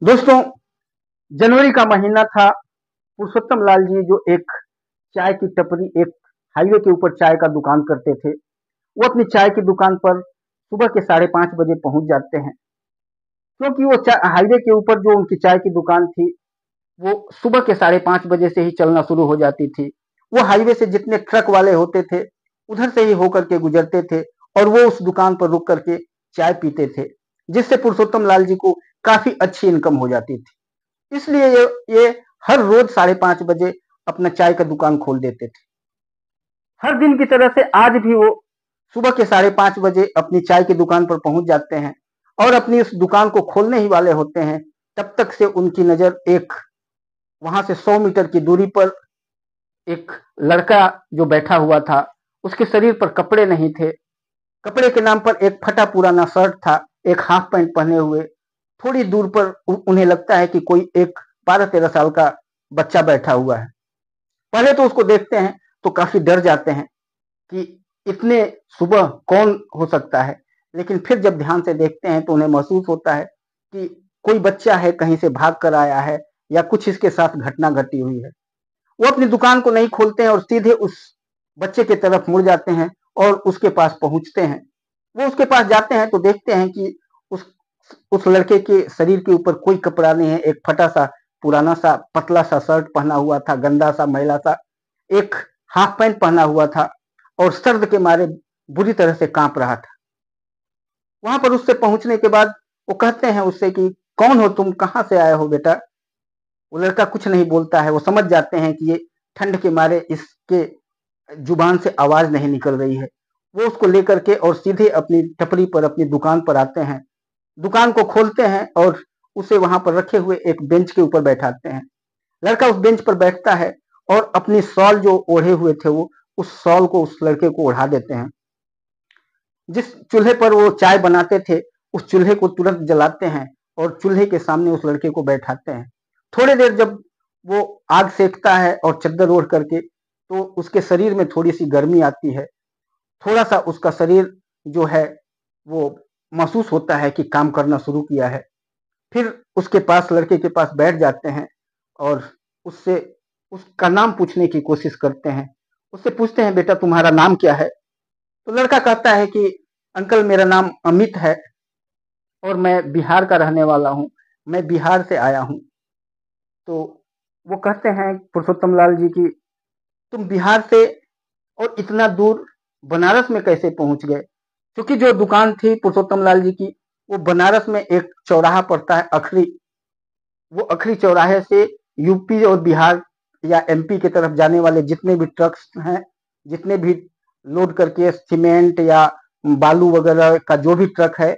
दोस्तों, जनवरी का महीना था। पुरुषोत्तम लाल जी जो एक चाय की टपरी, एक हाईवे के ऊपर चाय का दुकान करते थे, वो अपनी चाय की दुकान पर सुबह के 5:30 बजे पहुंच जाते हैं। क्योंकि वो हाईवे के ऊपर जो उनकी चाय की दुकान थी, वो सुबह के 5:30 बजे से ही चलना शुरू हो जाती थी। वो हाईवे से जितने ट्रक वाले होते थे, उधर से ही होकर के गुजरते थे और वो उस दुकान पर रुक करके चाय पीते थे, जिससे पुरुषोत्तम लाल जी को काफी अच्छी इनकम हो जाती थी। इसलिए ये हर रोज 5:30 बजे अपना चाय का दुकान खोल देते थे। हर दिन की तरह से आज भी वो सुबह के 5:30 बजे अपनी चाय की दुकान पर पहुंच जाते हैं और अपनी उस दुकान को खोलने ही वाले होते हैं। तब तक से उनकी नजर एक वहां से 100 मीटर की दूरी पर एक लड़का जो बैठा हुआ था, उसके शरीर पर कपड़े नहीं थे। कपड़े के नाम पर एक फटा पुराना शर्ट था, एक हाफ पैंट पहने हुए। थोड़ी दूर पर उन्हें लगता है कि कोई एक 12-13 साल का बच्चा बैठा हुआ है। पहले तो उसको देखते हैं तो काफी डर जाते हैं कि इतने सुबह कौन हो सकता है, लेकिन फिर जब ध्यान से देखते हैं तो उन्हें महसूस होता है कि कोई बच्चा है, कहीं से भाग कर आया है या कुछ इसके साथ घटना घटी हुई है। वो अपनी दुकान को नहीं खोलते हैं और सीधे उस बच्चे की तरफ मुड़ जाते हैं और उसके पास पहुंचते हैं। वो उसके पास जाते हैं तो देखते हैं कि उस उस लड़के के शरीर के ऊपर कोई कपड़ा नहीं है। एक फटा सा पुराना सा पतला सा शर्ट पहना हुआ था, गंदा सा मैला सा, एक हाफ पैंट पहना हुआ था और सर्द के मारे बुरी तरह से कांप रहा था। वहां पर उससे पहुंचने के बाद वो कहते हैं उससे कि कौन हो तुम, कहां से आए हो बेटा। वो लड़का कुछ नहीं बोलता है। वो समझ जाते हैं कि ये ठंड के मारे इसके जुबान से आवाज नहीं निकल रही है। वो उसको लेकर के और सीधे अपनी टपरी पर, अपनी दुकान पर आते हैं, दुकान को खोलते हैं और उसे वहां पर रखे हुए एक बेंच के ऊपर बैठाते हैं। लड़का उस बेंच पर बैठता है और अपनी शॉल जो ओढ़े हुए थे, वो उस शॉल को उस लड़के को ओढ़ा देते हैं। जिस चूल्हे पर वो चाय बनाते थे, उस चूल्हे को तुरंत जलाते हैं और चूल्हे के सामने उस लड़के को बैठाते हैं। थोड़ी देर जब वो आग सेकता है और चद्दर ओढ़ करके, तो उसके शरीर में थोड़ी सी गर्मी आती है। थोड़ा सा उसका शरीर जो है वो महसूस होता है कि काम करना शुरू किया है। फिर उसके पास, लड़के के पास बैठ जाते हैं और उससे उसका नाम पूछने की कोशिश करते हैं। उससे पूछते हैं, बेटा तुम्हारा नाम क्या है। तो लड़का कहता है कि अंकल मेरा नाम अमित है और मैं बिहार का रहने वाला हूँ, मैं बिहार से आया हूँ। तो वो कहते हैं पुरुषोत्तम लाल जी की, तुम बिहार से और इतना दूर बनारस में कैसे पहुंच गए। क्योंकि जो दुकान थी पुरुषोत्तम लाल जी की, वो बनारस में एक चौराहा पड़ता है अखरी। वो अखरी चौराहे से यूपी और बिहार या एमपी की तरफ जाने वाले जितने भी ट्रक्स हैं, जितने भी लोड करके सीमेंट या बालू वगैरह का जो भी ट्रक है,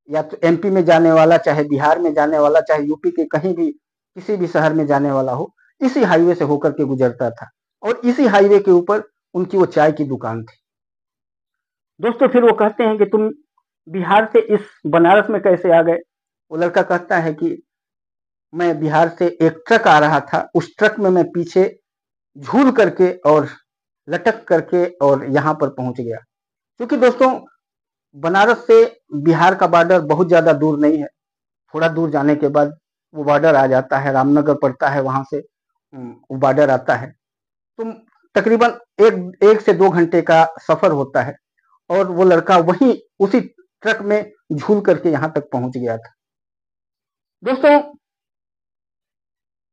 या तो एमपी में जाने वाला, चाहे बिहार में जाने वाला, चाहे यूपी के कहीं भी किसी भी शहर में जाने वाला हो, इसी हाईवे से होकर के गुजरता था। और इसी हाईवे के ऊपर उनकी वो चाय की दुकान थी। दोस्तों, फिर वो कहते हैं कि तुम बिहार से इस बनारस में कैसे आ गए। वो लड़का कहता है कि मैं बिहार से एक ट्रक आ रहा था, उस ट्रक में मैं पीछे झूल करके और लटक करके और यहाँ पर पहुंच गया। क्योंकि दोस्तों, बनारस से बिहार का बॉर्डर बहुत ज्यादा दूर नहीं है। थोड़ा दूर जाने के बाद वो बॉर्डर आ जाता है, रामनगर पड़ता है, वहां से वो बॉर्डर आता है। तो तकरीबन 1 से 2 घंटे का सफर होता है और वो लड़का वहीं उसी ट्रक में झूल करके यहाँ तक पहुंच गया था। दोस्तों,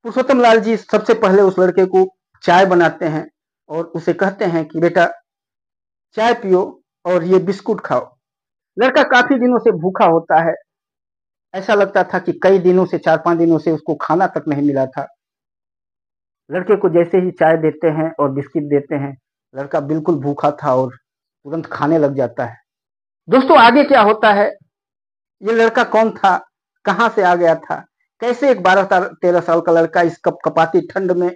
पुरुषोत्तम लाल जी सबसे पहले उस लड़के को चाय बनाते हैं और उसे कहते हैं कि बेटा चाय पियो और ये बिस्कुट खाओ। लड़का काफी दिनों से भूखा होता है। ऐसा लगता था कि कई दिनों से, 4-5 दिनों से उसको खाना तक नहीं मिला था। लड़के को जैसे ही चाय देते हैं और बिस्किट देते हैं, लड़का बिल्कुल भूखा था और तुरंत खाने लग जाता है। दोस्तों, आगे क्या होता है, ये लड़का कौन था, कहां से आ गया था, कैसे एक 12-13 साल का लड़का इस कपकपाती ठंड में,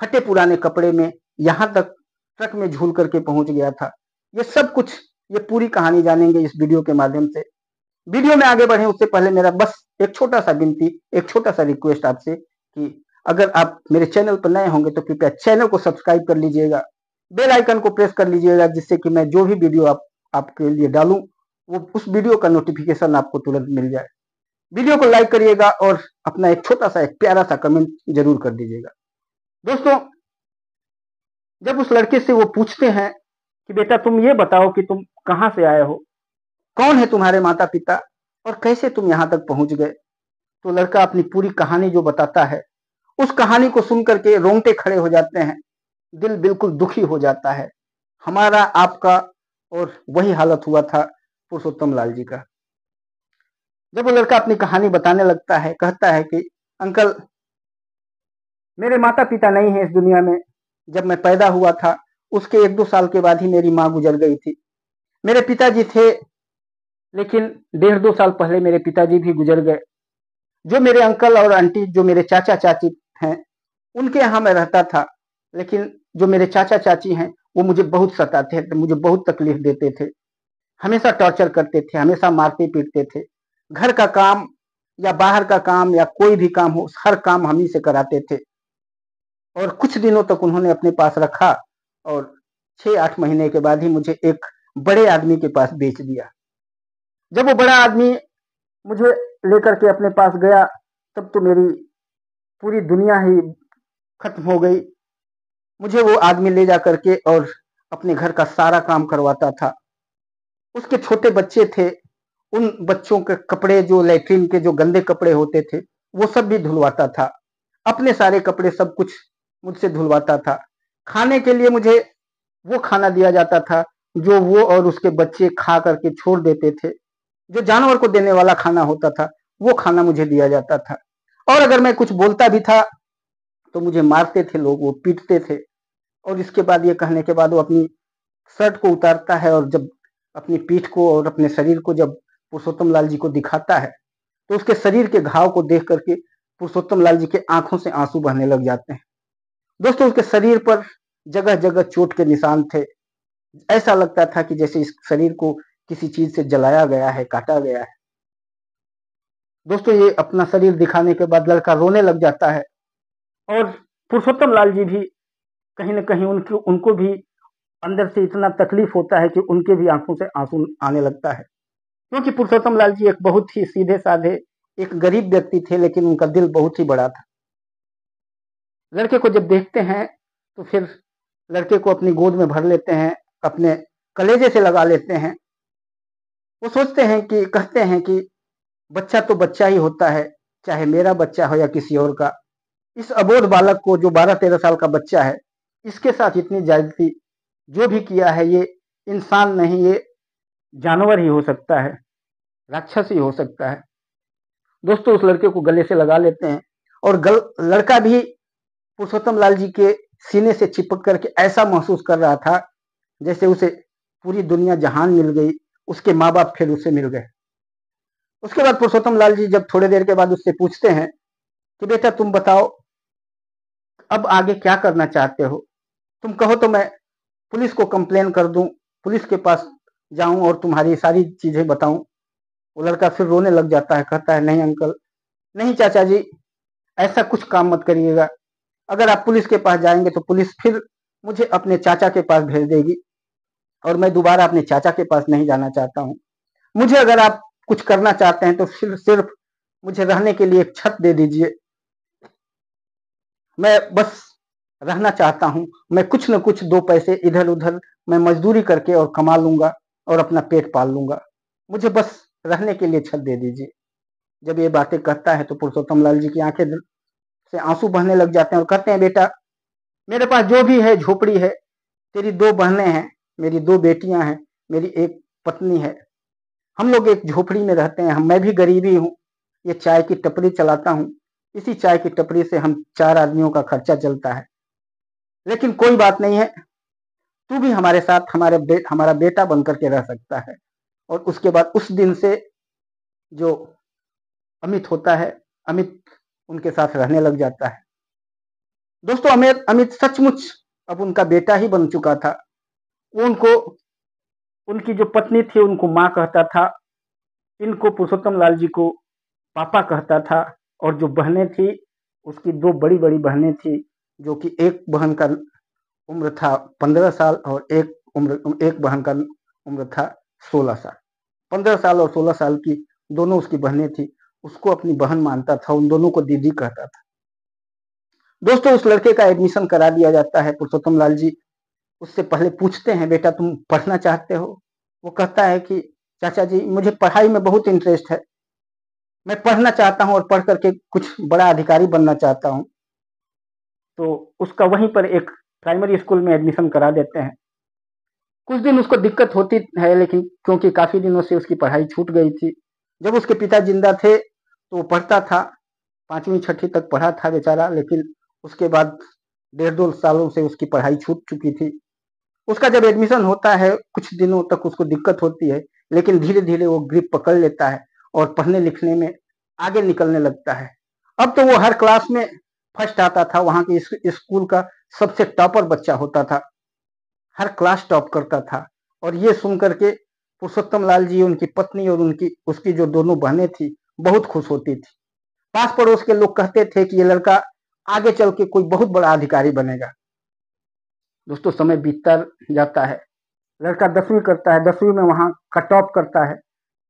फटे पुराने कपड़े में, यहां तक ट्रक में झूल करके पहुंच गया था, ये सब कुछ, ये पूरी कहानी जानेंगे इस वीडियो के माध्यम से। वीडियो में आगे बढ़े उससे पहले मेरा बस एक छोटा सा विनती, एक छोटा सा रिक्वेस्ट आपसे कि अगर आप मेरे चैनल पर नए होंगे तो कृपया चैनल को सब्सक्राइब कर लीजिएगा, बेल आइकन को प्रेस कर लीजिएगा, जिससे कि मैं जो भी वीडियो आपके लिए डालूं, वो उस वीडियो का नोटिफिकेशन आपको तुरंत मिल जाए। वीडियो को लाइक करिएगा और अपना एक छोटा सा एक प्यारा सा कमेंट जरूर कर दीजिएगा। दोस्तों, जब उस लड़के से वो पूछते हैं कि बेटा तुम ये बताओ कि तुम कहाँ से आए हो, कौन है तुम्हारे माता पिता और कैसे तुम यहाँ तक पहुंच गए, तो लड़का अपनी पूरी कहानी जो बताता है, उस कहानी को सुन करके रोंगटे खड़े हो जाते हैं, दिल बिल्कुल दुखी हो जाता है। हमारा आपका और वही हालत हुआ था पुरुषोत्तम लाल जी का। जब वो लड़का अपनी कहानी बताने लगता है, कहता है कि अंकल, मेरे माता पिता नहीं है इस दुनिया में। जब मैं पैदा हुआ था उसके 1-2 साल के बाद ही मेरी माँ गुजर गई थी। मेरे पिताजी थे, लेकिन 1.5-2 साल पहले मेरे पिताजी भी गुजर गए। जो मेरे अंकल और आंटी, जो मेरे चाचा चाची हैं, उनके यहाँ मैं रहता था, लेकिन जो मेरे चाचा चाची हैं वो मुझे बहुत सताते थे, मुझे बहुत तकलीफ देते थे, हमेशा टॉर्चर करते थे, हमेशा मारते पीटते थे। घर का काम या बाहर का काम या कोई भी काम हो, हर काम हम ही से कराते थे। और कुछ दिनों तक उन्होंने अपने पास रखा और 6-8 महीने के बाद ही मुझे एक बड़े आदमी के पास बेच दिया। जब वो बड़ा आदमी मुझे लेकर के अपने पास गया, तब तो मेरी पूरी दुनिया ही खत्म हो गई। मुझे वो आदमी ले जा करके और अपने घर का सारा काम करवाता था। उसके छोटे बच्चे थे, उन बच्चों के कपड़े, जो लैट्रिन के जो गंदे कपड़े होते थे, वो सब भी धुलवाता था। अपने सारे कपड़े सब कुछ मुझसे धुलवाता था। खाने के लिए मुझे वो खाना दिया जाता था जो वो और उसके बच्चे खा करके छोड़ देते थे। जो जानवर को देने वाला खाना होता था, वो खाना मुझे दिया जाता था। और अगर मैं कुछ बोलता भी था तो मुझे मारते थे लोग, वो पीटते थे। और इसके बाद ये कहने के बाद वो अपनी शर्ट को उतारता है और जब अपनी पीठ को और अपने शरीर को जब पुरुषोत्तम लाल जी को दिखाता है, तो उसके शरीर के घाव को देख करके पुरुषोत्तम लाल जी के आंखों से आंसू बहने लग जाते हैं। दोस्तों, उसके शरीर पर जगह जगह चोट के निशान थे। ऐसा लगता था कि जैसे इस शरीर को किसी चीज से जलाया गया है, काटा गया है। दोस्तों, ये अपना शरीर दिखाने के बाद लड़का रोने लग जाता है और पुरुषोत्तम लाल जी भी कहीं ना कहीं उनको भी अंदर से इतना तकलीफ होता है कि उनके भी आंखों से आंसू आने लगता है। क्योंकि पुरुषोत्तम लाल जी एक बहुत ही सीधे साधे, एक गरीब व्यक्ति थे, लेकिन उनका दिल बहुत ही बड़ा था। लड़के को जब देखते हैं तो फिर लड़के को अपनी गोद में भर लेते हैं, अपने कलेजे से लगा लेते हैं। वो सोचते हैं कि, कहते हैं कि बच्चा तो बच्चा ही होता है, चाहे मेरा बच्चा हो या किसी और का। इस अबोध बालक को, जो 12-13 साल का बच्चा है, इसके साथ इतनी ज्यादती जो भी किया है, ये इंसान नहीं, ये जानवर ही हो सकता है, राक्षस ही हो सकता है। दोस्तों, उस लड़के को गले से लगा लेते हैं और लड़का भी पुरुषोत्तम लाल जी के सीने से चिपक करके ऐसा महसूस कर रहा था जैसे उसे पूरी दुनिया जहान मिल गई, उसके माँ बाप फिर उसे मिल गए। उसके बाद पुरुषोत्तम लाल जी जब थोड़ी देर के बाद उससे पूछते हैं कि बेटा तुम बताओ, अब आगे क्या करना चाहते हो? तुम कहो तो मैं पुलिस को कंप्लेन कर दूं, पुलिस के पास जाऊं और तुम्हारी सारी चीजें बताऊं। वो लड़का फिर रोने लग जाता है, कहता है नहीं अंकल, नहीं चाचा जी, ऐसा कुछ काम मत करिएगा। अगर आप पुलिस के पास जाएंगे तो पुलिस फिर मुझे अपने चाचा के पास भेज देगी और मैं दोबारा अपने चाचा के पास नहीं जाना चाहता हूँ। मुझे अगर आप कुछ करना चाहते हैं तो सिर्फ मुझे रहने के लिए एक छत दे दीजिए। मैं बस रहना चाहता हूँ। मैं कुछ न कुछ 2 पैसे इधर उधर मैं मजदूरी करके और कमा लूंगा और अपना पेट पाल लूंगा। मुझे बस रहने के लिए छत दे दीजिए। जब ये बातें कहता है तो पुरुषोत्तम लाल जी की आंखें से आंसू बहने लग जाते हैं और कहते हैं बेटा, मेरे पास जो भी है झोपड़ी है, तेरी 2 बहनें हैं, मेरी 2 बेटियां हैं, मेरी एक पत्नी है। हम लोग एक झोपड़ी में रहते हैं। मैं भी गरीबी हूँ, ये चाय की टपरी चलाता हूँ। इसी चाय की टपरी से हम 4 आदमियों का खर्चा चलता है। लेकिन कोई बात नहीं है, तू भी हमारे साथ हमारा बेटा बन करके रह सकता है। और उसके बाद उस दिन से जो अमित होता है, अमित उनके साथ रहने लग जाता है। दोस्तों, अमित अमित सचमुच अब उनका बेटा ही बन चुका था। वो उनको, उनकी जो पत्नी थी उनको माँ कहता था, इनको पुरुषोत्तम लाल जी को पापा कहता था। और जो बहनें थी, उसकी 2 बड़ी-बड़ी बहनें थी, जो कि एक बहन का उम्र था 15 साल और एक बहन का उम्र था 16 साल। 15 साल और 16 साल की दोनों उसकी बहनें थी। उसको अपनी बहन मानता था, उन दोनों को दीदी कहता था। दोस्तों, उस लड़के का एडमिशन करा दिया जाता है। पुरुषोत्तम लाल जी उससे पहले पूछते हैं, बेटा तुम पढ़ना चाहते हो? वो कहता है कि चाचा जी, मुझे पढ़ाई में बहुत इंटरेस्ट है, मैं पढ़ना चाहता हूँ और पढ़ करके कुछ बड़ा अधिकारी बनना चाहता हूँ। तो उसका वहीं पर एक प्राइमरी स्कूल में एडमिशन करा देते हैं। कुछ दिन उसको दिक्कत होती है, लेकिन क्योंकि काफ़ी दिनों से उसकी पढ़ाई छूट गई थी। जब उसके पिता जिंदा थे तो वो पढ़ता था, 5वीं 6वीं तक पढ़ा था बेचारा, लेकिन उसके बाद 1.5-2 सालों से उसकी पढ़ाई छूट चुकी थी। उसका जब एडमिशन होता है, कुछ दिनों तक उसको दिक्कत होती है, लेकिन धीरे-धीरे वो ग्रिप पकड़ लेता है और पढ़ने लिखने में आगे निकलने लगता है। अब तो वो हर क्लास में फर्स्ट आता था, वहाँ के स्कूल का सबसे टॉपर बच्चा होता था, हर क्लास टॉप करता था। और ये सुन करके पुरुषोत्तम लाल जी, उनकी पत्नी और उसकी जो दोनों बहनें थी, बहुत खुश होती थी। पास पड़ोस के लोग कहते थे कि ये लड़का आगे चल के कोई बहुत बड़ा अधिकारी बनेगा। दोस्तों, समय बीतता जाता है, लड़का 10वीं करता है, 10वीं में वहाँ का टॉप करता है,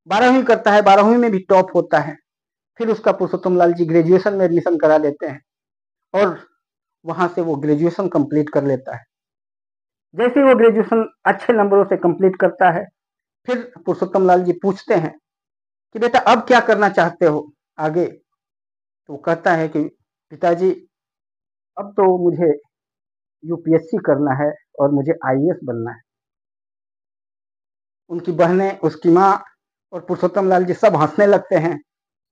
12वीं करता है, 12वीं में भी टॉप होता है। फिर उसका पुरुषोत्तम लाल जी ग्रेजुएशन में एडमिशन करा देते हैं और वहाँ से वो ग्रेजुएशन कंप्लीट कर लेता है। जैसे ही वो ग्रेजुएशन अच्छे नंबरों से कंप्लीट करता है, फिर पुरुषोत्तम लाल जी पूछते हैं कि बेटा अब क्या करना चाहते हो आगे? तो वो कहता है कि पिताजी, अब तो मुझे यूपीएससी करना है और मुझे आईएएस बनना है। उनकी बहनें, उसकी माँ और पुरुषोत्तम लाल जी सब हंसने लगते हैं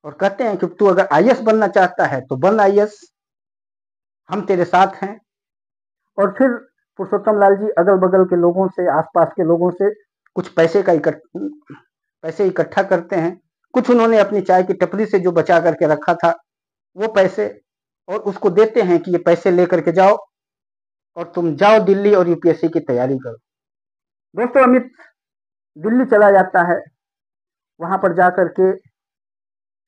और कहते हैं कि तू अगर आईएएस बनना चाहता है तो बन आईएएस, हम तेरे साथ हैं। और फिर पुरुषोत्तम लाल जी अगल बगल के लोगों से, आसपास के लोगों से कुछ पैसे इकट्ठा करते हैं। कुछ उन्होंने अपनी चाय की टपरी से जो बचा करके रखा था वो पैसे, और उसको देते हैं कि ये पैसे लेकर के जाओ और तुम जाओ दिल्ली और यूपीएससी की तैयारी करो। दोस्तों, अमित दिल्ली चला जाता है। वहां पर जाकर के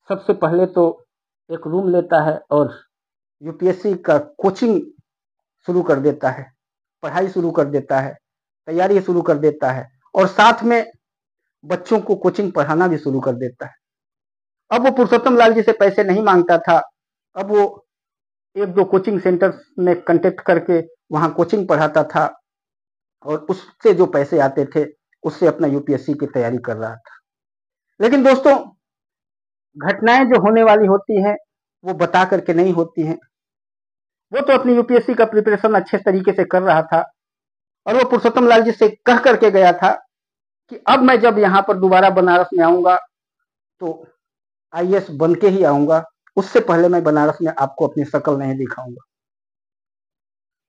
सबसे पहले तो एक रूम लेता है और यूपीएससी का कोचिंग शुरू कर देता है, पढ़ाई शुरू कर देता है, तैयारी शुरू कर देता है और साथ में बच्चों को कोचिंग पढ़ाना भी शुरू कर देता है। अब वो पुरुषोत्तम लाल जी से पैसे नहीं मांगता था, अब वो 1-2 कोचिंग सेंटर में कांटेक्ट करके वहाँ कोचिंग पढ़ाता था और उससे जो पैसे आते थे उससे अपना यूपीएससी की तैयारी कर रहा था। लेकिन दोस्तों, घटनाएं जो होने वाली होती हैं वो बता करके नहीं होती हैं। वो तो अपनी यूपीएससी का प्रिपरेशन अच्छे तरीके से कर रहा था और वो पुरुषोत्तम लाल जी से कह करके गया था कि अब मैं जब यहाँ पर दोबारा बनारस में आऊंगा तो आईएएस बन के ही आऊंगा, उससे पहले मैं बनारस में आपको अपनी शक्ल नहीं दिखाऊंगा।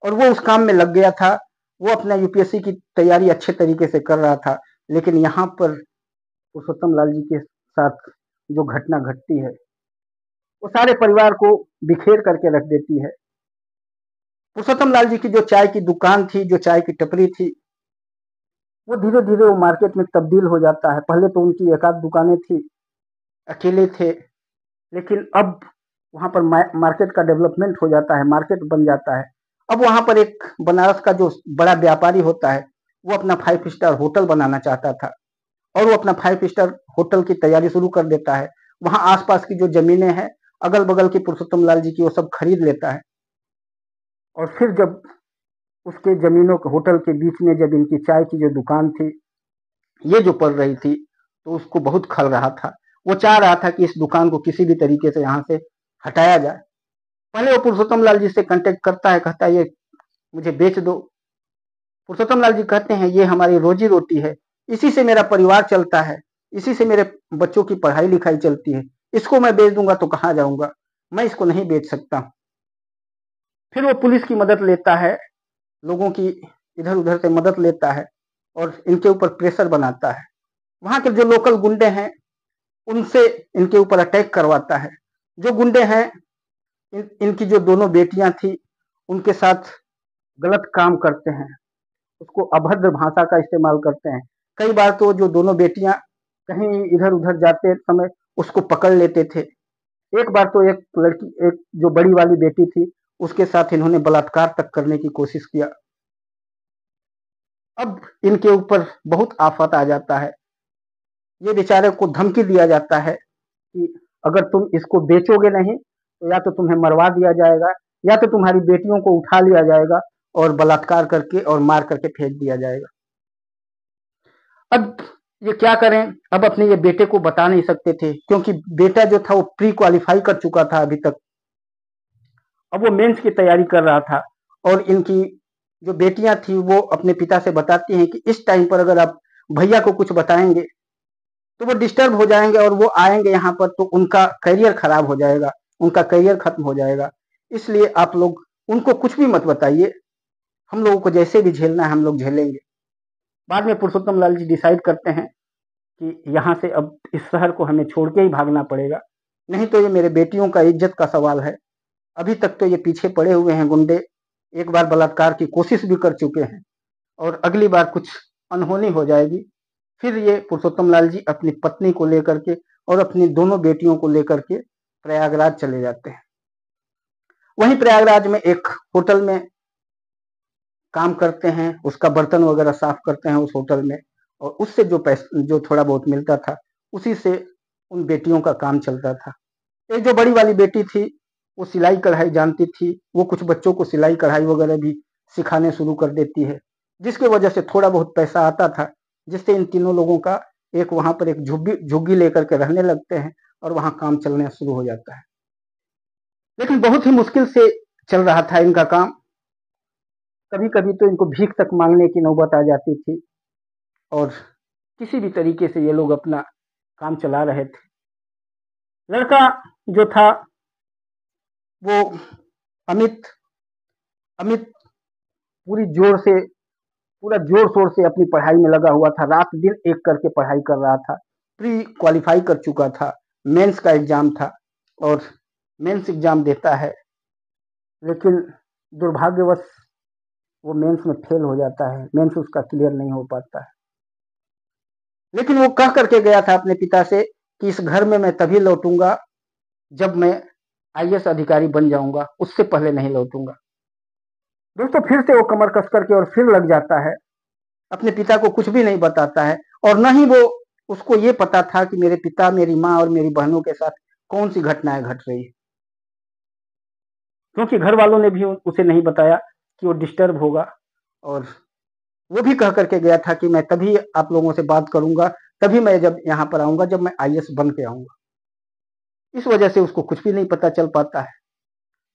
और वो उस काम में लग गया था। वो अपना यूपीएससी की तैयारी अच्छे तरीके से कर रहा था, लेकिन यहाँ पर पुरुषोत्तम लाल जी के साथ जो घटना घटती है वो सारे परिवार को बिखेर करके रख देती है। पुरुषोत्तम लाल जी की जो चाय की दुकान थी, जो चाय की टपरी थी, वो धीरे धीरे वो मार्केट में तब्दील हो जाता है। पहले तो उनकी एक आध दुकानें थी, अकेले थे, लेकिन अब वहाँ पर मार्केट का डेवलपमेंट हो जाता है, मार्केट बन जाता है। अब वहाँ पर एक बनारस का जो बड़ा व्यापारी होता है वो अपना 5 स्टार होटल बनाना चाहता था और वो अपना 5 स्टार होटल की तैयारी शुरू कर देता है। वहाँ आसपास की जो जमीनें हैं अगल बगल की पुरुषोत्तम लाल जी की, वो सब खरीद लेता है। और फिर जब उसके जमीनों के होटल के बीच में जब इनकी चाय की जो दुकान थी ये जो पड़ रही थी, तो उसको बहुत खल रहा था। वो चाह रहा था कि इस दुकान को किसी भी तरीके से यहाँ से हटाया जाए। पहले वो पुरुषोत्तम लाल जी से कांटेक्ट करता है, कहता है ये मुझे बेच दो। पुरुषोत्तम लाल जी कहते हैं ये हमारी रोजी रोटी है, इसी से मेरा परिवार चलता है, इसी से मेरे बच्चों की पढ़ाई लिखाई चलती है, इसको मैं बेच दूंगा तो कहाँ जाऊंगा, मैं इसको नहीं बेच सकता। फिर वो पुलिस की मदद लेता है, लोगों की इधर उधर से मदद लेता है और इनके ऊपर प्रेशर बनाता है। वहाँ के जो लोकल गुंडे हैं उनसे इनके ऊपर अटैक करवाता है। जो गुंडे हैं, इनकी जो दोनों बेटियां थी उनके साथ गलत काम करते हैं, उसको अभद्र भाषा का इस्तेमाल करते हैं। कई बार तो जो दोनों बेटियां कहीं इधर उधर जाते समय उसको पकड़ लेते थे। एक बार तो एक लड़की, एक जो बड़ी वाली बेटी थी, उसके साथ इन्होंने बलात्कार तक करने की कोशिश किया। अब इनके ऊपर बहुत आफत आ जाता है। ये बेचारे को धमकी दिया जाता है कि अगर तुम इसको बेचोगे नहीं तो या तो तुम्हें मरवा दिया जाएगा, या तो तुम्हारी बेटियों को उठा लिया जाएगा और बलात्कार करके और मार करके फेंक दिया जाएगा। अब ये क्या करें, अब अपने ये बेटे को बता नहीं सकते थे, क्योंकि बेटा जो था वो प्री क्वालिफाई कर चुका था अभी तक। अब वो मेंस की तैयारी कर रहा था, और इनकी जो बेटियां थी वो अपने पिता से बताती हैं कि इस टाइम पर अगर आप भैया को कुछ बताएंगे तो वो डिस्टर्ब हो जाएंगे और वो आएंगे यहाँ पर तो उनका करियर खराब हो जाएगा, उनका करियर खत्म हो जाएगा। इसलिए आप लोग उनको कुछ भी मत बताइए, हम लोगों को जैसे भी झेलना है हम लोग झेलेंगे। बाद में पुरुषोत्तम लाल जी डिसाइड करते हैं कि यहाँ से अब इस शहर को हमें छोड़ के ही भागना पड़ेगा, नहीं तो ये मेरे बेटियों का इज्जत का सवाल है। अभी तक तो ये पीछे पड़े हुए हैं गुंडे, एक बार बलात्कार की कोशिश भी कर चुके हैं और अगली बार कुछ अनहोनी हो जाएगी। फिर ये पुरुषोत्तम लाल जी अपनी पत्नी को लेकर के और अपनी दोनों बेटियों को लेकर के प्रयागराज चले जाते हैं। वहीं प्रयागराज में एक होटल में काम करते हैं, उसका बर्तन वगैरह साफ करते हैं उस होटल में, और उससे जो थोड़ा बहुत मिलता था उसी से उन बेटियों का काम चलता था। एक जो बड़ी वाली बेटी थी वो सिलाई कढ़ाई जानती थी, वो कुछ बच्चों को सिलाई कढ़ाई वगैरह भी सिखाने शुरू कर देती है, जिसकी वजह से थोड़ा बहुत पैसा आता था, जिससे इन तीनों लोगों का एक वहां पर एक झुग्गी लेकर के रहने लगते हैं और वहां काम चलना शुरू हो जाता है। लेकिन बहुत ही मुश्किल से चल रहा था इनका काम, कभी कभी तो इनको भीख तक मांगने की नौबत आ जाती थी, और किसी भी तरीके से ये लोग अपना काम चला रहे थे। लड़का जो था वो अमित अमित पूरी जोर से पूरा जोर शोर से अपनी पढ़ाई में लगा हुआ था, रात दिन एक करके पढ़ाई कर रहा था, प्री क्वालिफाई कर चुका था, मेंस का एग्जाम था और मेंस एग्जाम देता है, लेकिन दुर्भाग्यवश वो मेंस में फेल हो जाता है, मेंस उसका क्लियर नहीं हो पाता है। लेकिन वो कह करके गया था अपने पिता से कि इस घर में मैं तभी लौटूंगा जब मैं आईएएस अधिकारी बन जाऊंगा, उससे पहले नहीं लौटूंगा। दोस्तों फिर से वो कमर कस करके और फिर लग जाता है, अपने पिता को कुछ भी नहीं बताता है, और न ही वो उसको ये पता था कि मेरे पिता, मेरी माँ और मेरी बहनों के साथ कौन सी घटनाएं घट रही है, क्योंकि घर वालों ने भी उसे नहीं बताया कि वो डिस्टर्ब होगा। और वो भी कह करके गया था कि मैं तभी आप लोगों से बात करूंगा, तभी मैं जब यहाँ पर आऊंगा जब मैं आईएएस बन के आऊंगा। इस वजह से उसको कुछ भी नहीं पता चल पाता है।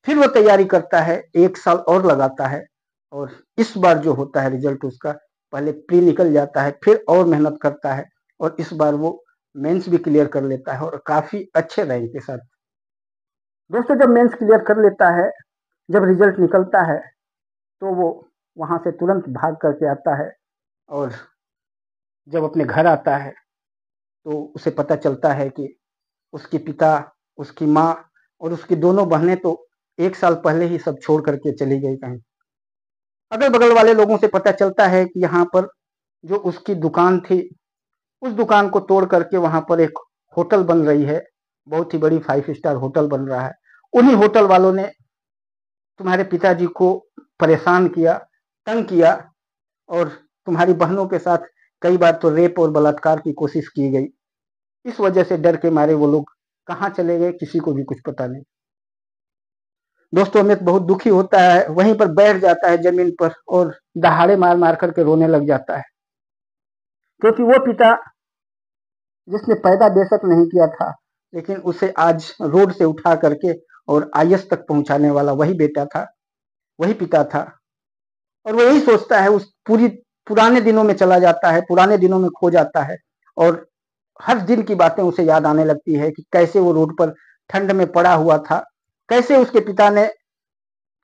फिर वो तैयारी करता है, एक साल और लगाता है, और इस बार जो होता है रिजल्ट उसका पहले प्री निकल जाता है, फिर और मेहनत करता है और इस बार वो मेंस भी क्लियर कर लेता है और काफी अच्छे रैंक के साथ। दोस्तों जब मेंस क्लियर कर लेता है, जब रिजल्ट निकलता है तो वो वहां से तुरंत भाग करके आता है, और जब अपने घर आता है तो उसे पता चलता है कि उसके पिता, उसकी माँ और उसकी दोनों बहनें तो एक साल पहले ही सब छोड़ करके चली गई कहीं। अगल बगल वाले लोगों से पता चलता है कि यहाँ पर जो उसकी दुकान थी उस दुकान को तोड़ करके वहां पर एक होटल बन रही है, बहुत ही बड़ी 5 स्टार होटल बन रहा है। उन्हीं होटल वालों ने तुम्हारे पिताजी को परेशान किया, तंग किया, और तुम्हारी बहनों के साथ कई बार तो रेप और बलात्कार की कोशिश की गई। इस वजह से डर के मारे वो लोग कहाँ चले गए किसी को भी कुछ पता नहीं। दोस्तों अमित बहुत दुखी होता है, वहीं पर बैठ जाता है जमीन पर और दहाड़े मार मार करके रोने लग जाता है, क्योंकि वो पिता जिसने पैदा बेशक नहीं किया था, लेकिन उसे आज रोड से उठा करके और आईएएस तक पहुंचाने वाला वही बेटा था, वही पिता था। और वो यही सोचता है, उस पुराने दिनों में चला जाता है, पुराने दिनों में खो जाता है, और हर दिन की बातें उसे याद आने लगती है कि कैसे वो रोड पर ठंड में पड़ा हुआ था, कैसे उसके पिता ने,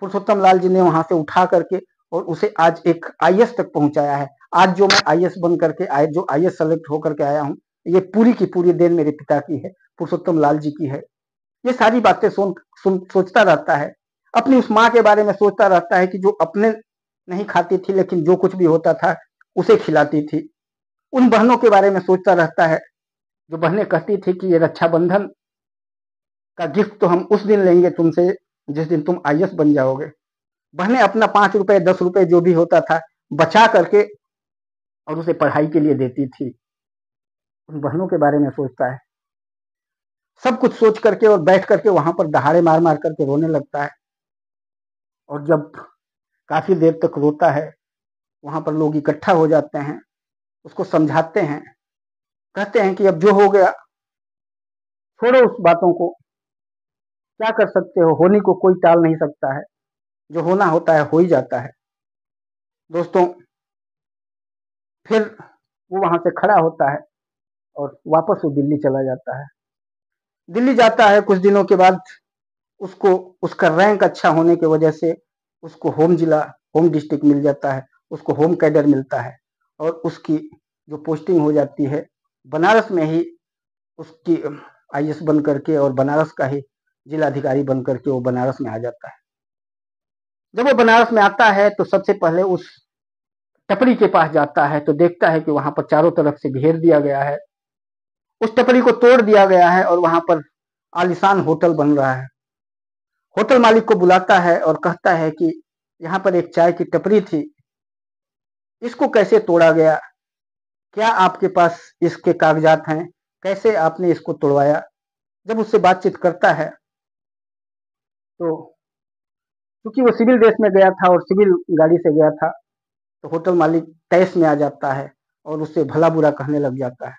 पुरुषोत्तम लाल जी ने वहां से उठा करके और उसे आज एक आईएएस तक पहुंचाया है। आज जो मैं आईएएस बन करके जो आईएएस सेलेक्ट होकर के आया हूँ, ये पूरी की पूरी देन मेरे पिता की है, पुरुषोत्तम लाल जी की है। ये सारी बातें सोचता रहता है, अपनी उस माँ के बारे में सोचता रहता है कि जो अपने नहीं खाती थी लेकिन जो कुछ भी होता था उसे खिलाती थी। उन बहनों के बारे में सोचता रहता है, जो बहनें कहती थी कि ये रक्षाबंधन का गिफ्ट तो हम उस दिन लेंगे तुमसे जिस दिन तुम आईएएस बन जाओगे। बहनें अपना 5 रुपए 10 रुपए जो भी होता था बचा करके और उसे पढ़ाई के लिए देती थी। उन बहनों के बारे में सोचता है। सब कुछ सोच करके और बैठ करके वहां पर दहाड़े मार मार करके रोने लगता है। और जब काफी देर तक रोता है, वहां पर लोग इकट्ठा हो जाते हैं, उसको समझाते हैं, कहते हैं कि अब जो हो गया छोड़ो उस बातों को, क्या कर सकते हो, होने को कोई टाल नहीं सकता है, जो होना होता है हो ही जाता है। दोस्तों, फिर वो वहां से खड़ा होता है और वापस वो दिल्ली चला जाता है। दिल्ली जाता है, कुछ दिनों के बाद उसको उसका रैंक अच्छा होने की वजह से उसको होम जिला, होम डिस्ट्रिक्ट मिल जाता है, उसको होम कैडर मिलता है और उसकी जो पोस्टिंग हो जाती है बनारस में ही, उसकी आईएएस बन करके और बनारस का ही जिलाधिकारी बन करके वो बनारस में आ जाता है। जब वो बनारस में आता है तो सबसे पहले उस टपरी के पास जाता है तो देखता है कि वहां पर चारों तरफ से घेर दिया गया है, उस टपरी को तोड़ दिया गया है और वहां पर आलिशान होटल बन रहा है। होटल मालिक को बुलाता है और कहता है कि यहाँ पर एक चाय की टपरी थी, इसको कैसे तोड़ा गया, क्या आपके पास इसके कागजात हैं, कैसे आपने इसको तोड़वाया। जब उससे बातचीत करता है तो क्योंकि वो सिविल ड्रेस में गया था और सिविल गाड़ी से गया था, तो होटल मालिक तैश में आ जाता है और उससे भला बुरा कहने लग जाता है।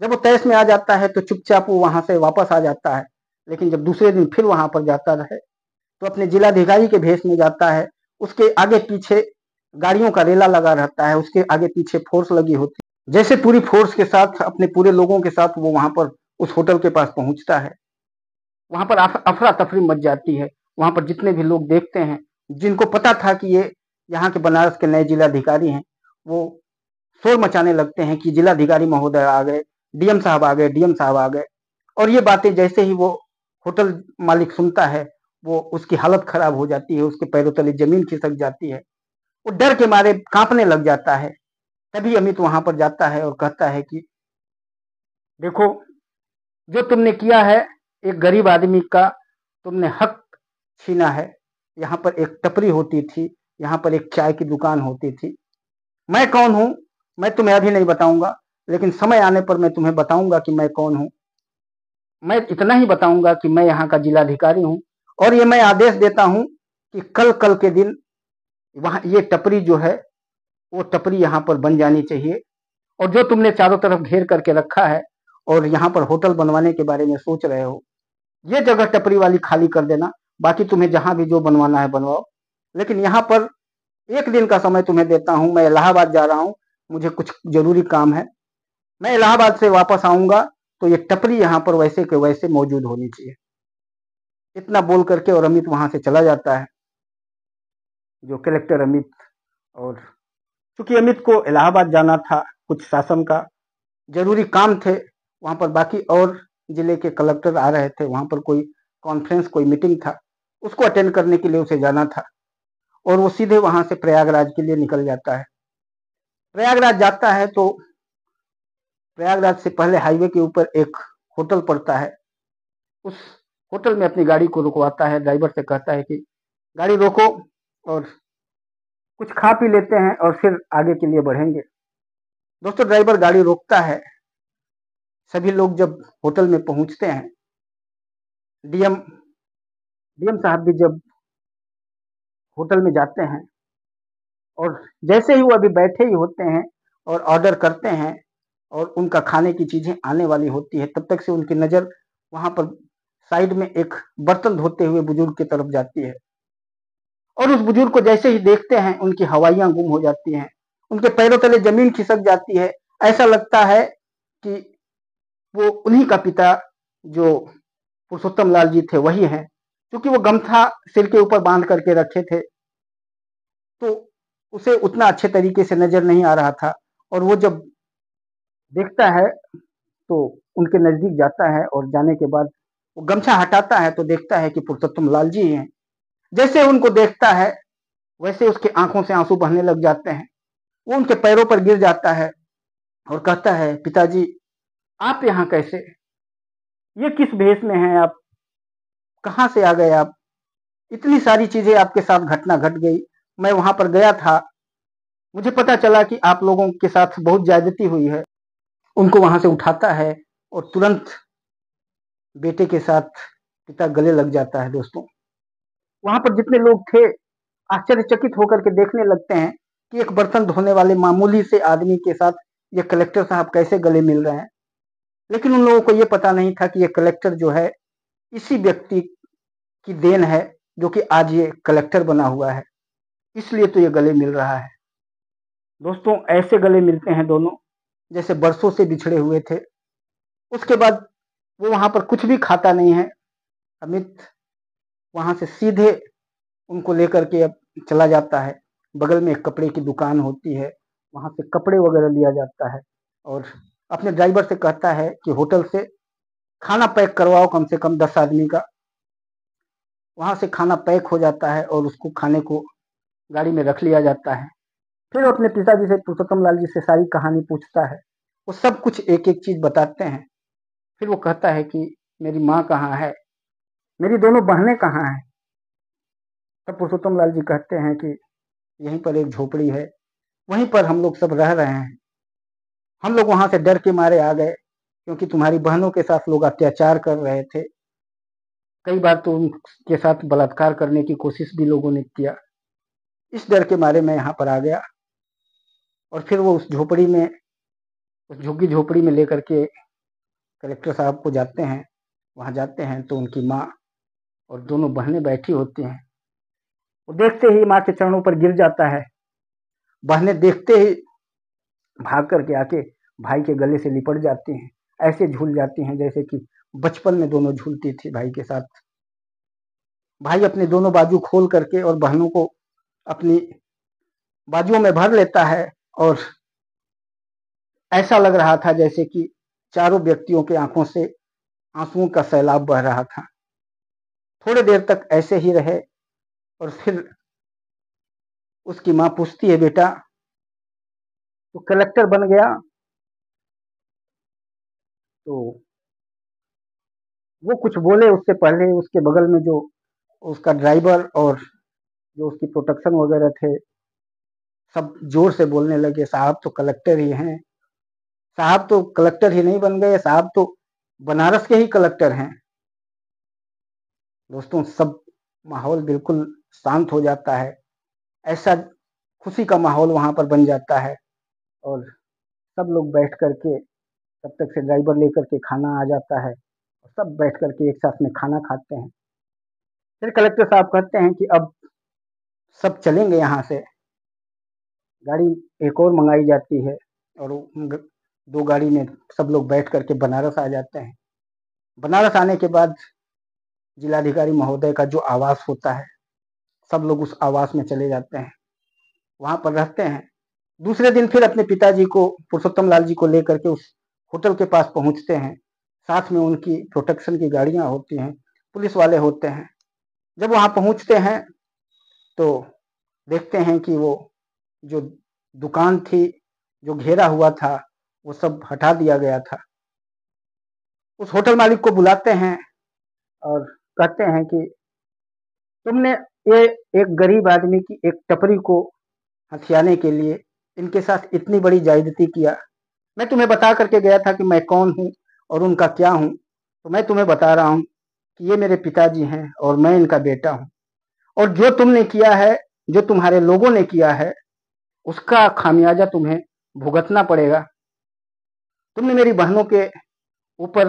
जब वो तैश में आ जाता है तो चुपचाप वो वहां से वापस आ जाता है, लेकिन जब दूसरे दिन फिर वहां पर जाता है तो अपने जिलाधिकारी के भेष में जाता है। उसके आगे पीछे गाड़ियों का रेला लगा रहता है, उसके आगे पीछे फोर्स लगी होती है। जैसे पूरी फोर्स के साथ, अपने पूरे लोगों के साथ वो वहां पर उस होटल के पास पहुंचता है, वहां पर अफरा तफरी मच जाती है। वहां पर जितने भी लोग देखते हैं, जिनको पता था कि ये यहाँ के बनारस के नए जिलाधिकारी हैं, वो शोर मचाने लगते हैं कि जिलाधिकारी महोदय आ गए, डीएम साहब आ गए, डीएम साहब आ गए। और ये बातें जैसे ही वो होटल मालिक सुनता है, वो उसकी हालत खराब हो जाती है, उसके पैरों तले जमीन खिसक जाती है, वो डर के मारे कांपने लग जाता है। तभी अमित वहां पर जाता है और कहता है कि देखो, जो तुमने किया है, एक गरीब आदमी का तुमने हक छीना है। यहाँ पर एक टपरी होती थी, यहाँ पर एक चाय की दुकान होती थी। मैं कौन हूँ मैं तुम्हें अभी नहीं बताऊंगा, लेकिन समय आने पर मैं तुम्हें बताऊंगा कि मैं कौन हूँ। मैं इतना ही बताऊंगा कि मैं यहाँ का जिलाधिकारी हूँ और ये मैं आदेश देता हूँ कि कल कल के दिन वहाँ ये टपरी जो है, वो टपरी यहाँ पर बन जानी चाहिए। और जो तुमने चारों तरफ घेर करके रखा है और यहाँ पर होटल बनवाने के बारे में सोच रहे हो, ये जगह टपरी वाली खाली कर देना। बाकी तुम्हें जहां भी जो बनवाना है बनवाओ, लेकिन यहाँ पर एक दिन का समय तुम्हें देता हूं। मैं इलाहाबाद जा रहा हूं, मुझे कुछ जरूरी काम है, मैं इलाहाबाद से वापस आऊंगा तो ये टपरी यहाँ पर वैसे के वैसे मौजूद होनी चाहिए। इतना बोल करके और अमित वहां से चला जाता है, जो कलेक्टर अमित। और चूंकि अमित को इलाहाबाद जाना था, कुछ शासन का जरूरी काम थे, वहां पर बाकी और जिले के कलेक्टर आ रहे थे, वहां पर कोई कॉन्फ्रेंस, कोई मीटिंग था, उसको अटेंड करने के लिए उसे जाना था और वो सीधे वहां से प्रयागराज के लिए निकल जाता है। प्रयागराज जाता है तो प्रयागराज से पहले हाईवे के ऊपर एक होटल पड़ता है, उस होटल में अपनी गाड़ी को रुकवाता है, ड्राइवर से कहता है कि गाड़ी रोको और कुछ खा पी लेते हैं और फिर आगे के लिए बढ़ेंगे। दोस्तों, ड्राइवर गाड़ी रोकता है। सभी लोग जब होटल में पहुंचते हैं, डीएम डीएम साहब भी जब होटल में जाते हैं और जैसे ही वो अभी बैठे ही होते हैं और ऑर्डर करते हैं और उनका खाने की चीजें आने वाली होती है, तब तक से उनकी नजर वहां पर साइड में एक बर्तन धोते हुए बुजुर्ग की तरफ जाती है और उस बुजुर्ग को जैसे ही देखते हैं, उनकी हवाइयां गुम हो जाती हैं, उनके पैरों तले जमीन खिसक जाती है। ऐसा लगता है कि वो उन्हीं का पिता, जो पुरुषोत्तम लाल जी थे, वही हैं। क्योंकि वो गमछा सिर के ऊपर बांध करके रखे थे, तो उसे उतना अच्छे तरीके से नजर नहीं आ रहा था। और वो जब देखता है तो उनके नजदीक जाता है और जाने के बाद वो गमछा हटाता है तो देखता है कि पुरुषोत्तम लाल जी हैं। जैसे उनको देखता है, वैसे उसके आंखों से आंसू बहने लग जाते हैं। वो उनके पैरों पर गिर जाता है और कहता है, पिताजी, आप यहाँ कैसे, ये किस भेष में हैं आप, कहाँ से आ गए आप, इतनी सारी चीजें आपके साथ घटना घट गई, मैं वहां पर गया था, मुझे पता चला कि आप लोगों के साथ बहुत ज्यादती हुई है। उनको वहां से उठाता है और तुरंत बेटे के साथ पिता गले लग जाता है दोस्तों। वहाँ पर जितने लोग थे आश्चर्यचकित होकर के देखने लगते हैं कि एक बर्तन धोने वाले मामूली से आदमी के साथ ये कलेक्टर साहब कैसे गले मिल रहे हैं। लेकिन उन लोगों को ये पता नहीं था कि ये कलेक्टर जो है इसी व्यक्ति की देन है जो कि आज ये कलेक्टर बना हुआ है, इसलिए तो ये गले मिल रहा है। दोस्तों ऐसे गले मिलते हैं दोनों जैसे बरसों से बिछड़े हुए थे। उसके बाद वो वहाँ पर कुछ भी खाता नहीं है। अमित वहाँ से सीधे उनको लेकर के अब चला जाता है। बगल में एक कपड़े की दुकान होती है, वहाँ से कपड़े वगैरह लिया जाता है और अपने ड्राइवर से कहता है कि होटल से खाना पैक करवाओ कम से कम 10 आदमी का। वहाँ से खाना पैक हो जाता है और उसको खाने को गाड़ी में रख लिया जाता है। फिर वो अपने पिताजी से पुरुषोत्तम लाल जी से सारी कहानी पूछता है। वो सब कुछ एक एक चीज बताते हैं। फिर वो कहता है कि मेरी माँ कहाँ है, मेरी दोनों बहनें कहाँ हैं। तब पुरुषोत्तम लाल जी कहते हैं कि यहीं पर एक झोपड़ी है, वहीं पर हम लोग सब रह रहे हैं। हम लोग वहां से डर के मारे आ गए क्योंकि तुम्हारी बहनों के साथ लोग अत्याचार कर रहे थे। कई बार तो उनके साथ बलात्कार करने की कोशिश भी लोगों ने किया। इस डर के मारे मैं यहाँ पर आ गया। और फिर वो उस झोपड़ी में, उस झुग्गी झोपड़ी में लेकर के कलेक्टर साहब को जाते हैं। वहां जाते हैं तो उनकी माँ और दोनों बहनें बैठी होती हैं। वो देखते ही माँ के चरणों पर गिर जाता है। बहनें देखते ही भाग करके आके भाई के गले से लिपट जाती हैं। ऐसे झूल जाती हैं जैसे कि बचपन में दोनों झूलती थी भाई के साथ। भाई अपने दोनों बाजू खोल करके और बहनों को अपनी बाजुओं में भर लेता है और ऐसा लग रहा था जैसे कि चारों व्यक्तियों के आंखों से आंसुओं का सैलाब बह रहा था। थोड़ी देर तक ऐसे ही रहे और फिर उसकी माँ पूछती है, बेटा तो कलेक्टर बन गया? तो वो कुछ बोले उससे पहले उसके बगल में जो उसका ड्राइवर और जो उसकी प्रोटेक्शन वगैरह थे सब जोर से बोलने लगे, साहब तो कलेक्टर ही हैं, साहब तो कलेक्टर ही नहीं बन गए, साहब तो बनारस के ही कलेक्टर हैं। दोस्तों सब माहौल बिल्कुल शांत हो जाता है। ऐसा खुशी का माहौल वहां पर बन जाता है और सब लोग बैठ करके, तब तक से ड्राइवर लेकर के खाना आ जाता है और सब बैठ करके एक साथ में खाना खाते हैं। फिर कलेक्टर साहब कहते हैं कि अब सब चलेंगे यहाँ से। गाड़ी एक और मंगाई जाती है और दो गाड़ी में सब लोग बैठ करके बनारस आ जाते हैं। बनारस आने के बाद जिलाधिकारी महोदय का जो आवास होता है, सब लोग उस आवास में चले जाते हैं, वहां पर रहते हैं। दूसरे दिन फिर अपने पिताजी को, पुरुषोत्तम लाल जी को लेकर के उस होटल के पास पहुंचते हैं। साथ में उनकी प्रोटेक्शन की गाड़ियां होती हैं, पुलिस वाले होते हैं। जब वहां पहुंचते हैं तो देखते हैं कि वो जो दुकान थी, जो घेरा हुआ था, वो सब हटा दिया गया था। उस होटल मालिक को बुलाते हैं और कहते हैं कि तुमने ये एक गरीब आदमी की एक टपरी को हथियाने के लिए इनके साथ इतनी बड़ी ज्यादती किया। मैं तुम्हें बता करके गया था कि मैं कौन हूँ और उनका क्या हूँ, तो मैं तुम्हें बता रहा हूँ कि ये मेरे पिताजी हैं और मैं इनका बेटा हूँ। और जो तुमने किया है, जो तुम्हारे लोगों ने किया है, उसका खामियाजा तुम्हें भुगतना पड़ेगा। तुमने मेरी बहनों के ऊपर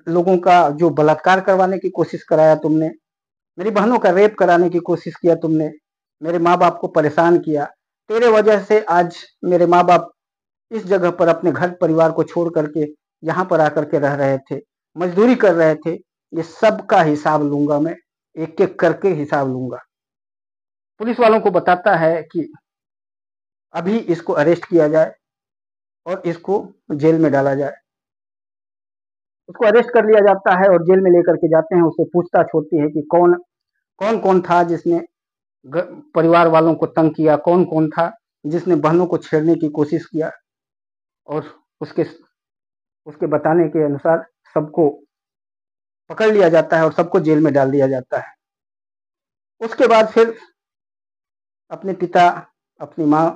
लोगों का जो बलात्कार करवाने की कोशिश कराया, तुमने मेरी बहनों का रेप कराने की कोशिश किया, तुमने मेरे माँ बाप को परेशान किया। तेरे वजह से आज मेरे माँ बाप इस जगह पर अपने घर परिवार को छोड़ करके यहाँ पर आकर के रह रहे थे, मजदूरी कर रहे थे। ये सब का हिसाब लूंगा मैं, एक एक करके हिसाब लूंगा। पुलिस वालों को बताता है कि अभी इसको अरेस्ट किया जाए और इसको जेल में डाला जाए। उसको अरेस्ट कर लिया जाता है और जेल में लेकर के जाते हैं। उससे पूछताछ होती है कि कौन कौन कौन था जिसने परिवार वालों को तंग किया, कौन कौन था जिसने बहनों को छेड़ने की कोशिश किया। और उसके उसके बताने के अनुसार सबको पकड़ लिया जाता है और सबको जेल में डाल दिया जाता है। उसके बाद फिर अपने पिता, अपनी माँ,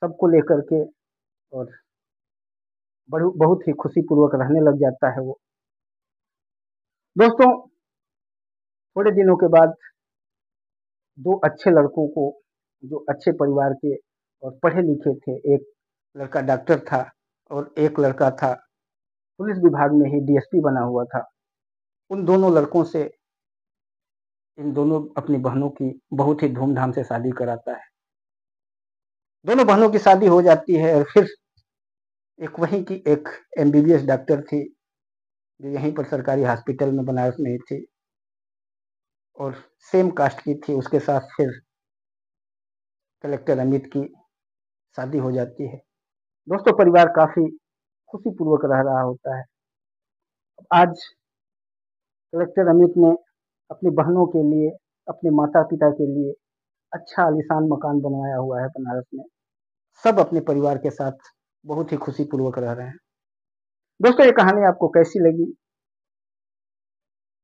सबको लेकर के और बहुत ही खुशीपूर्वक रहने लग जाता है वो। दोस्तों, थोड़े दिनों के बाद 2 अच्छे लड़कों को, जो अच्छे परिवार के और पढ़े-लिखे थे, एक लड़का डॉक्टर था और एक लड़का था पुलिस विभाग में ही डीएसपी बना हुआ था। उन दोनों लड़कों से इन दोनों अपनी बहनों की बहुत ही धूमधाम से शादी कराता है। दोनों बहनों की शादी हो जाती है और फिर एक वहीं की एक एमबीबीएस डॉक्टर थी, जो यहीं पर सरकारी हॉस्पिटल में बनारस में ही थी और सेम कास्ट की थी, उसके साथ फिर कलेक्टर अमित की शादी हो जाती है। दोस्तों, परिवार काफ़ी खुशीपूर्वक रह रहा होता है। आज कलेक्टर अमित ने अपनी बहनों के लिए, अपने माता-पिता के लिए अच्छा आलीशान मकान बनवाया हुआ है बनारस में। सब अपने परिवार के साथ बहुत ही खुशीपूर्वक रह रहे हैं। दोस्तों, ये कहानी आपको कैसी लगी?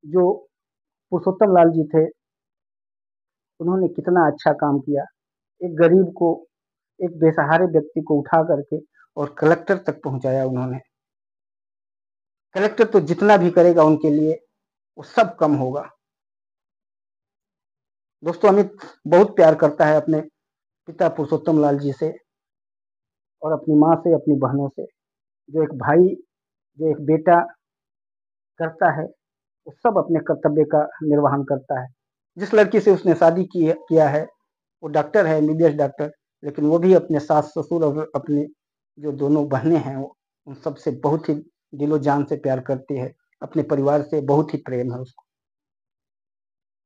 जो पुरुषोत्तम लाल जी थे, उन्होंने कितना अच्छा काम किया। एक गरीब को, एक बेसहारे व्यक्ति को उठा करके और कलेक्टर तक पहुँचाया उन्होंने। कलेक्टर तो जितना भी करेगा उनके लिए, वो सब कम होगा। दोस्तों, अमित बहुत प्यार करता है अपने पिता पुरुषोत्तम लाल जी से और अपनी माँ से, अपनी बहनों से। जो एक भाई, जो एक बेटा करता है, वो सब अपने कर्तव्य का निर्वहन करता है। जिस लड़की से उसने शादी किया है, वो डॉक्टर है, एमबीबीएस डॉक्टर, लेकिन वो भी अपने सास-ससुर और अपनी जो दोनों बहनें हैं, वो उन सब से बहुत ही दिलो-जान से प्यार करती है। अपने परिवार से बहुत ही प्रेम है उसको।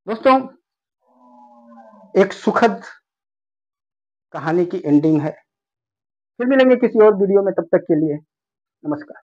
दोस्तों, एक सुखद कहानी की एंडिंग है। फिर मिलेंगे किसी और वीडियो में, तब तक के लिए नमस्कार।